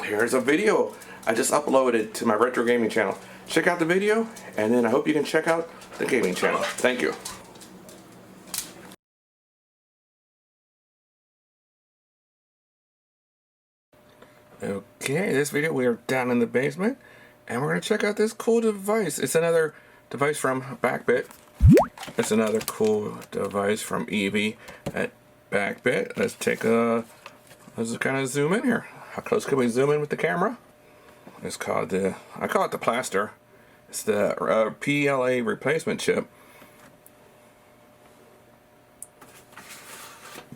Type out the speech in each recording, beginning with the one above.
here's a video I just uploaded to my retro gaming channel. Check out the video, and then I hope you can check out the gaming channel. Thank you. Okay, this video we are down in the basement, and we're going to check out this cool device. It's another device from Backbit. It's another cool device from Eevee at Backbit. Let's just kind of zoom in here. How close can we zoom in with the camera? It's called I call it the PLAster. It's the PLA replacement chip.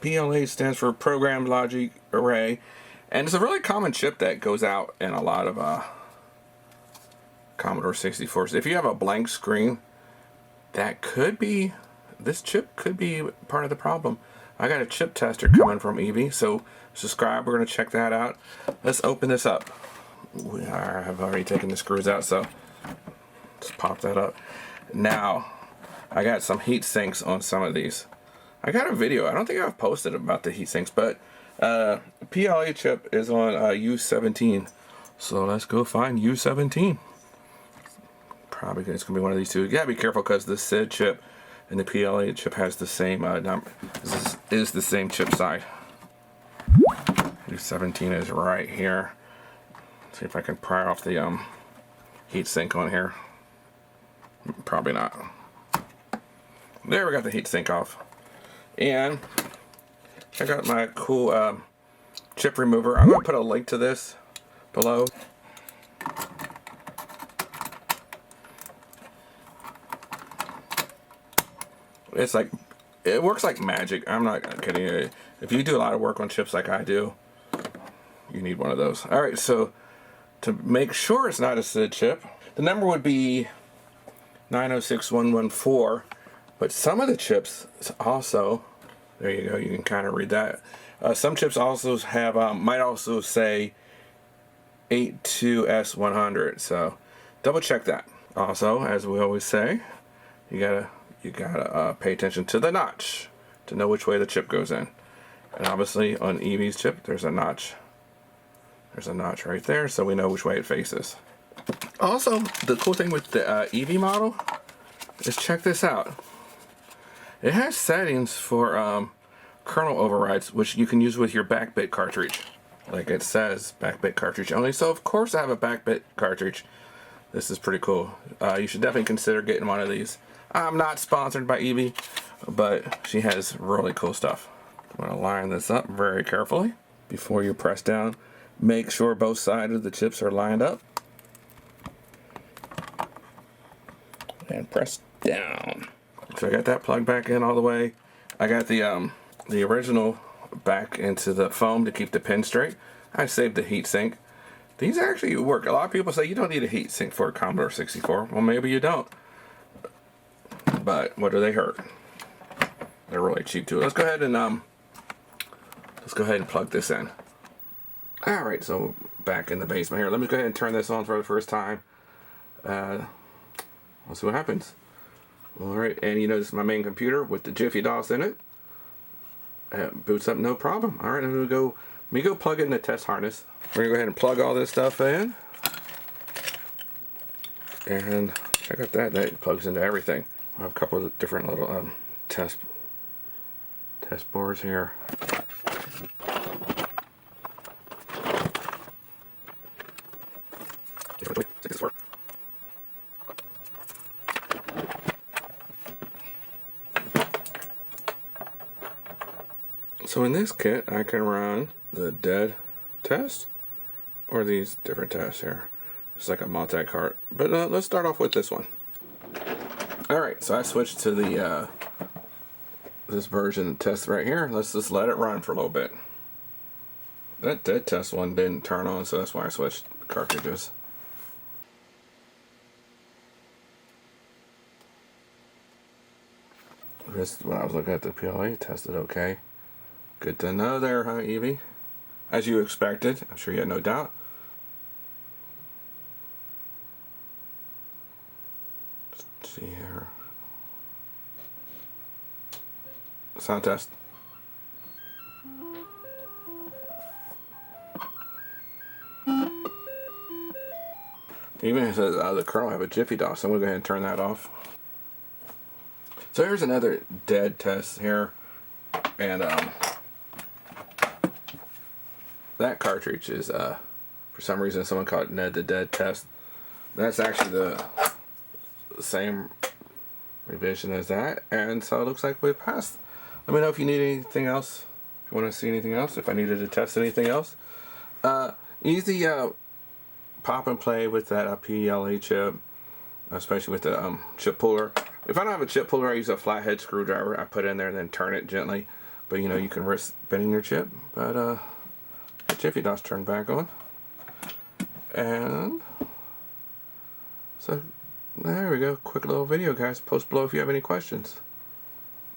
PLA stands for Programmed Logic Array, and it's a really common chip that goes out in a lot of Commodore 64s. If you have a blank screen, this chip could be part of the problem. I got a chip tester coming from Eevee, so subscribe. We're going to check that out. Let's open this up. I have already taken the screws out, so let's pop that up. Now, I got some heat sinks on some of these. I got a video. I don't think I've posted about the heat sinks, but PLA chip is on U17. So let's go find U17. Probably it's going to be one of these two. You gotta be careful because the SID chip and the PLA chip has the same number. This is the same chip side. U17 is right here. See if I can pry off the heat sink on here. Probably not. There, we got the heat sink off. And check out my cool chip remover. I'm going to put a link to this below. It's like, it works like magic. I'm not kidding you. If you do a lot of work on chips like I do, you need one of those. Alright, so to make sure it's not a SID chip, the number would be 906114, but some of the chips also, there you go, you can kind of read that. Some chips also have, might also say 82S100, so double check that. Also, as we always say, you gotta pay attention to the notch to know which way the chip goes in. And obviously on Eevee's chip, there's a notch. There's a notch right there, so we know which way it faces. Also, the cool thing with the Eevee model is, check this out. It has settings for kernel overrides, which you can use with your Backbit cartridge. Like it says, Backbit cartridge only. So of course I have a Backbit cartridge. This is pretty cool. You should definitely consider getting one of these. I'm not sponsored by Eevee, but she has really cool stuff. I'm going to line this up very carefully before you press down. Make sure both sides of the chips are lined up. And press down. So I got that plugged back in all the way. I got the original back into the foam to keep the pin straight. I saved the heat sink. These actually work. A lot of people say you don't need a heat sink for a Commodore 64. Well, maybe you don't. But what do they hurt? They're really cheap too. Let's go ahead and plug this in. All right, so back in the basement here. Let me go ahead and turn this on for the first time. Let's see what happens. All right, and you know this is my main computer with the Jiffy DOS in it. Boots up no problem. All right, let me go plug it in the test harness. We're gonna go ahead and plug all this stuff in. And check out that plugs into everything. I have a couple of different little test boards here. So in this kit, I can run the dead test or these different tests here. It's like a multi-cart. But let's start off with this one. Alright, so I switched to the this version test right here. Let's just let it run for a little bit. That dead test one didn't turn on, so that's why I switched cartridges. This is when I was looking at the PLA, tested okay. Good to know there, huh, Eevee? As you expected, I'm sure you had no doubt. Let's see here. Sound test. Even if the kernel have a Jiffy DOS, so I'm going to go ahead and turn that off. So here's another dead test here, and that cartridge is for some reason someone called Ned the Dead Test. That's actually the same revision as that, and so it looks like we passed. Let me know if you need anything else, if you want to see anything else, if I needed to test anything else. Easy pop and play with that PLA chip, especially with the chip puller. If I don't have a chip puller, I use a flathead screwdriver. I put it in there and then turn it gently. But you know, you can risk bending your chip. But the Jiffy DOS turned back on. And so there we go. Quick little video, guys. Post below if you have any questions.